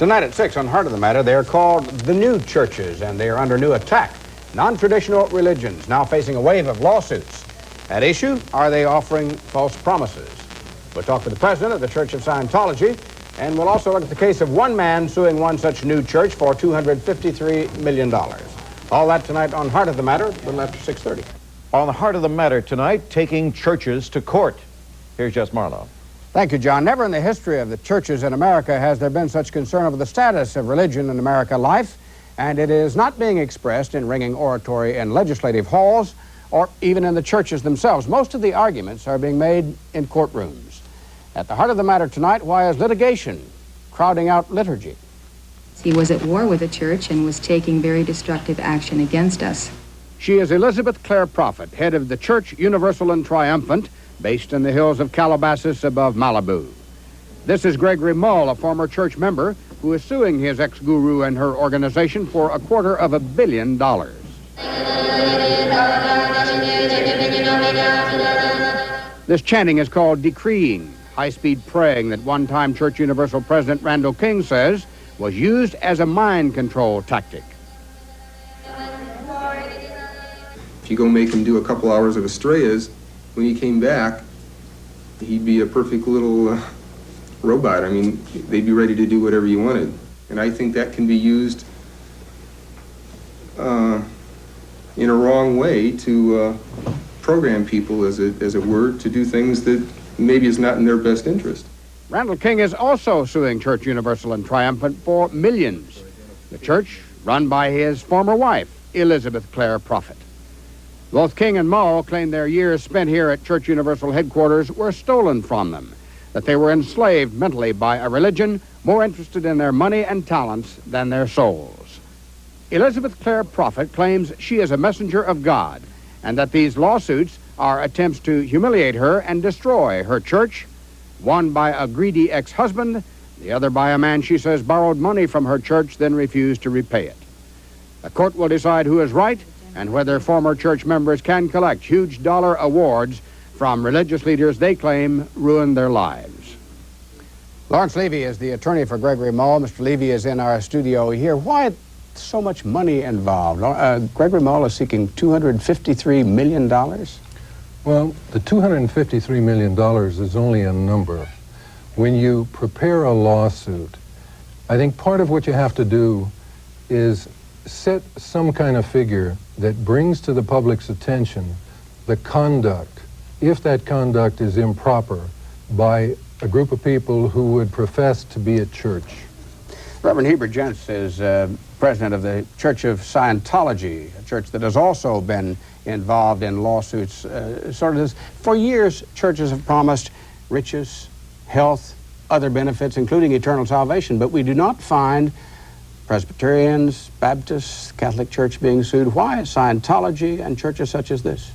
Tonight at 6 on Heart of the Matter, they are called the new churches, and they are under new attack. Non-traditional religions now facing a wave of lawsuits. At issue, are they offering false promises? We'll talk with the president of the Church of Scientology, and we'll also look at the case of one man suing one such new church for $253 million. All that tonight on Heart of the Matter, a little after 6:30. On the Heart of the Matter tonight, taking churches to court. Here's Jess Marlowe. Thank you, John. Never in the history of the churches in America has there been such concern over the status of religion in American life, and it is not being expressed in ringing oratory in legislative halls or even in the churches themselves. Most of the arguments are being made in courtrooms. At the Heart of the Matter tonight, why is litigation crowding out liturgy? He was at war with the church and was taking very destructive action against us. She is Elizabeth Clare Prophet, head of the Church Universal and Triumphant, based in the hills of Calabasas above Malibu. This is Gregory Mull, a former church member, who is suing his ex-guru and her organization for $250 million. This chanting is called decreeing, high-speed praying that one-time Church Universal President Randall King says was used as a mind control tactic. If you go make him do a couple hours of Estrellas, when he came back, he'd be a perfect little robot. I mean, they'd be ready to do whatever you wanted. And I think that can be used in a wrong way to program people, as it were, to do things that maybe is not in their best interest. Randall King is also suing Church Universal and Triumphant for millions. The church run by his former wife, Elizabeth Clare Prophet. Both King and Mull claim their years spent here at Church Universal headquarters were stolen from them, that they were enslaved mentally by a religion more interested in their money and talents than their souls. Elizabeth Clare Prophet claims she is a messenger of God, and that these lawsuits are attempts to humiliate her and destroy her church, one by a greedy ex-husband, the other by a man she says borrowed money from her church, then refused to repay it. The court will decide who is right and whether former church members can collect huge dollar awards from religious leaders they claim ruined their lives. Lawrence Levy is the attorney for Gregory Mull. Mr. Levy is in our studio here. Why so much money involved? Gregory Mull is seeking $253 million? Well, the $253 million is only a number. When you prepare a lawsuit, I think part of what you have to do is set some kind of figure that brings to the public's attention the conduct, if that conduct is improper, by a group of people who would profess to be a church. Reverend Heber Gents is president of the Church of Scientology, a church that has also been involved in lawsuits. For years, churches have promised riches, health, other benefits, including eternal salvation, but we do not find Presbyterians, Baptists, Catholic Church being sued. Why Scientology and churches such as this?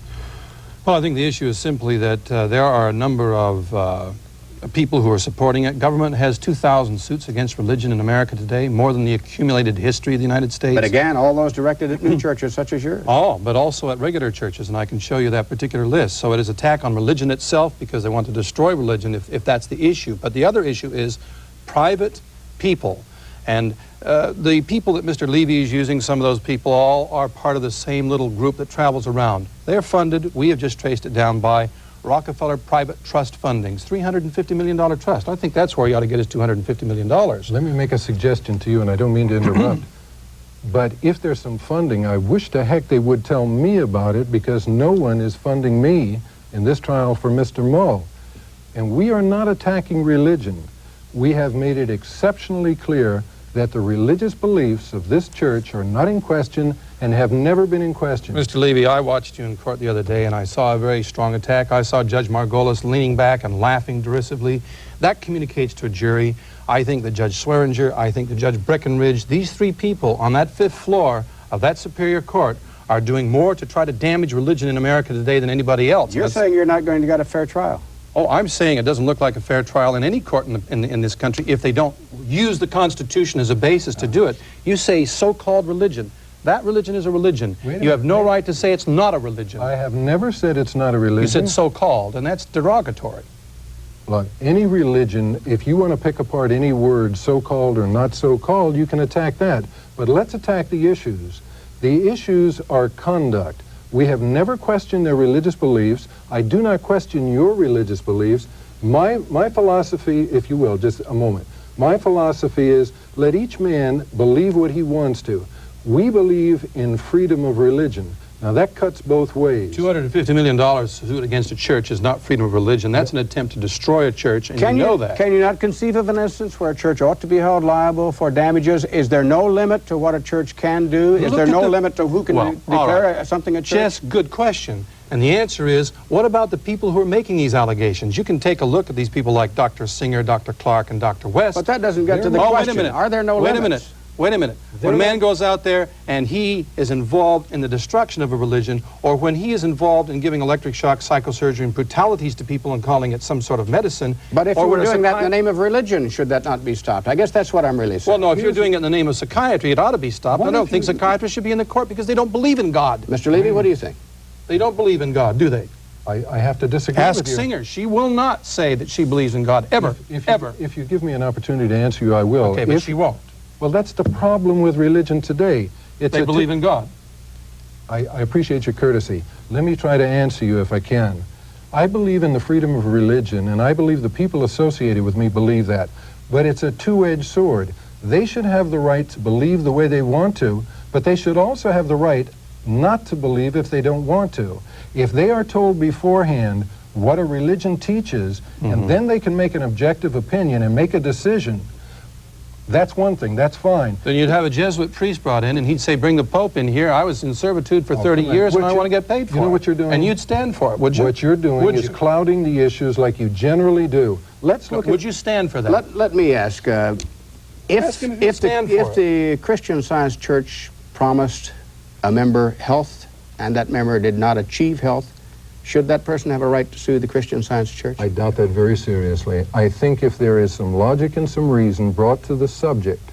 Well, I think the issue is simply that there are a number of people who are supporting it. Government has 2,000 suits against religion in America today, more than the accumulated history of the United States. But again, all those directed at new churches such as yours. Oh, but also at regular churches, and I can show you that particular list. So it is attack on religion itself because they want to destroy religion if that's the issue. But the other issue is private people. And the people that Mr. Levy is using, some of those people all are part of the same little group that travels around. They're funded, we have just traced it down by Rockefeller private trust fundings, $350 million trust. I think that's where he ought to get his $250 million. Let me make a suggestion to you, and I don't mean to interrupt. But if there's some funding, I wish to heck they would tell me about it, because no one is funding me in this trial for Mr. Mull. And we are not attacking religion. We have made it exceptionally clear that the religious beliefs of this church are not in question and have never been in question. Mr. Levy, I watched you in court the other day and I saw a very strong attack. I saw Judge Margolis leaning back and laughing derisively. That communicates to a jury. I think that Judge Swearinger, I think that Judge Breckenridge, these three people on that 5th floor of that Superior Court are doing more to try to damage religion in America today than anybody else. You're saying you're not going to get a fair trial? Oh, I'm saying it doesn't look like a fair trial in any court in this country if they don't use the Constitution as a basis to do it. You say so-called religion. That religion is a religion. You have no right to say it's not a religion. I have never said it's not a religion. You said so-called, and that's derogatory. Look, any religion, if you want to pick apart any word, so-called or not so-called, you can attack that. But let's attack the issues. The issues are conduct. We have never questioned their religious beliefs. I do not question your religious beliefs. My philosophy, if you will, just a moment. My philosophy is let each man believe what he wants to. We believe in freedom of religion. Now that cuts both ways. $250 million sued against a church is not freedom of religion. That's an attempt to destroy a church, and you know that. Can you not conceive of an instance where a church ought to be held liable for damages? Is there no limit to what a church can do? Is there no limit to who can declare something a church? Just good question. And the answer is, what about the people who are making these allegations? You can take a look at these people like Dr. Singer, Dr. Clark, and Dr. West. But that doesn't get to the question. Wait a minute. Are there no limits? Wait a minute. When a man goes out there and he is involved in the destruction of a religion, or when he is involved in giving electric shock, psychosurgery, and brutalities to people and calling it some sort of medicine. But if you were doing that in the name of religion, should that not be stopped? I guess that's what I'm really saying. Well, no, if you're doing it in the name of psychiatry, it ought to be stopped. I don't think psychiatrists should be in the court because they don't believe in God. Mr. Levy, what do you think? They don't believe in God, do they? I have to disagree with you. Ask Singer. She will not say that she believes in God, ever, ever. If you give me an opportunity to answer you, I will. Okay, but she won't. Well, that's the problem with religion today. They believe in God. I appreciate your courtesy. Let me try to answer you if I can. I believe in the freedom of religion, and I believe the people associated with me believe that. But it's a two-edged sword. They should have the right to believe the way they want to, but they should also have the right not to believe if they don't want to. If they are told beforehand what a religion teaches, and then they can make an objective opinion and make a decision, that's one thing, that's fine. Then you'd have a Jesuit priest brought in and he'd say, bring the Pope in here. I was in servitude for 30 years and I want to get paid for it. You know what you're doing? And you'd stand for it, would you? What you're doing is clouding the issues like you generally do. Let's look at... Would you stand for that? Let me ask, if the Christian Science Church promised a member health and that member did not achieve health, should that person have a right to sue the Christian Science Church? I doubt that very seriously. I think if there is some logic and some reason brought to the subject,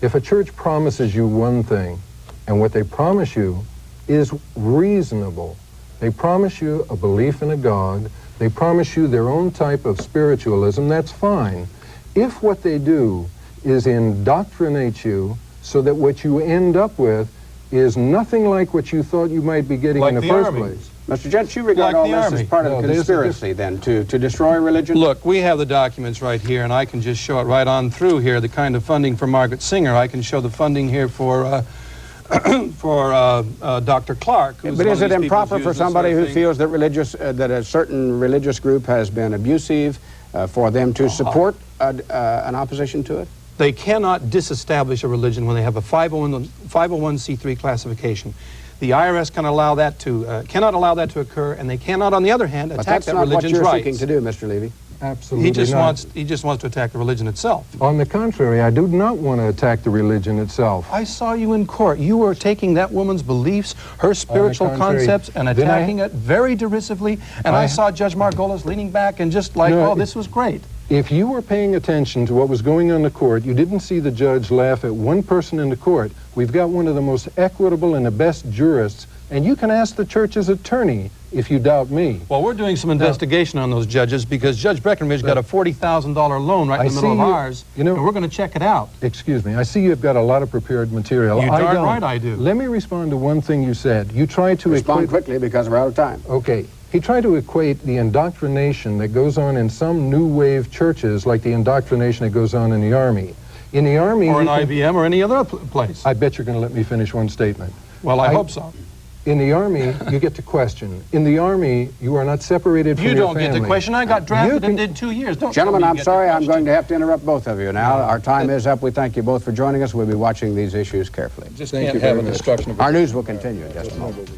if a church promises you one thing, and what they promise you is reasonable, they promise you a belief in a God, they promise you their own type of spiritualism, that's fine. If what they do is indoctrinate you so that what you end up with is nothing like what you thought you might be getting in the first place. Mr. Jentz, you regard all this as part of the conspiracy, then, to destroy religion? Look, we have the documents right here, and I can just show it right on through here, the kind of funding for Margaret Singer. I can show the funding here for Dr. Clark. But is it improper for somebody who feels that that a certain religious group has been abusive for them to support an opposition to it? They cannot disestablish a religion when they have a 501c3 classification. The IRS cannot allow that to occur, and they cannot, on the other hand, attack that religion's rights. But that's not what you're seeking to do, Mr. Levy. Absolutely He just wants to attack the religion itself. On the contrary, I do not want to attack the religion itself. I saw you in court. You were taking that woman's beliefs, her spiritual concepts, and attacking it very derisively, and I saw Judge Margolis leaning back and just like, oh, this was great. If you were paying attention to what was going on in the court, you didn't see the judge laugh at one person in the court. We've got one of the most equitable and the best jurists, and you can ask the church's attorney if you doubt me. Well, we're doing some investigation on those judges because Judge Breckenridge got a $40,000 loan right in the middle of ours, and we're going to check it out. Excuse me, I see you've got a lot of prepared material. You darn right I do. Let me respond to one thing you said. You tried to respond quickly because we're out of time. Okay. He tried to equate the indoctrination that goes on in some new wave churches like the indoctrination that goes on in the Army. In the Army... Or in IBM or any other place. I bet you're going to let me finish one statement. Well, I hope so. In the Army, you get to question. In the Army, you are not separated from your family. You don't get to question. I got drafted and did 2 years. Gentlemen, I'm sorry. I'm going to have to interrupt both of you now. Our time is up. We thank you both for joining us. We'll be watching these issues carefully. Just can't have an instruction. Our news will continue in just a moment.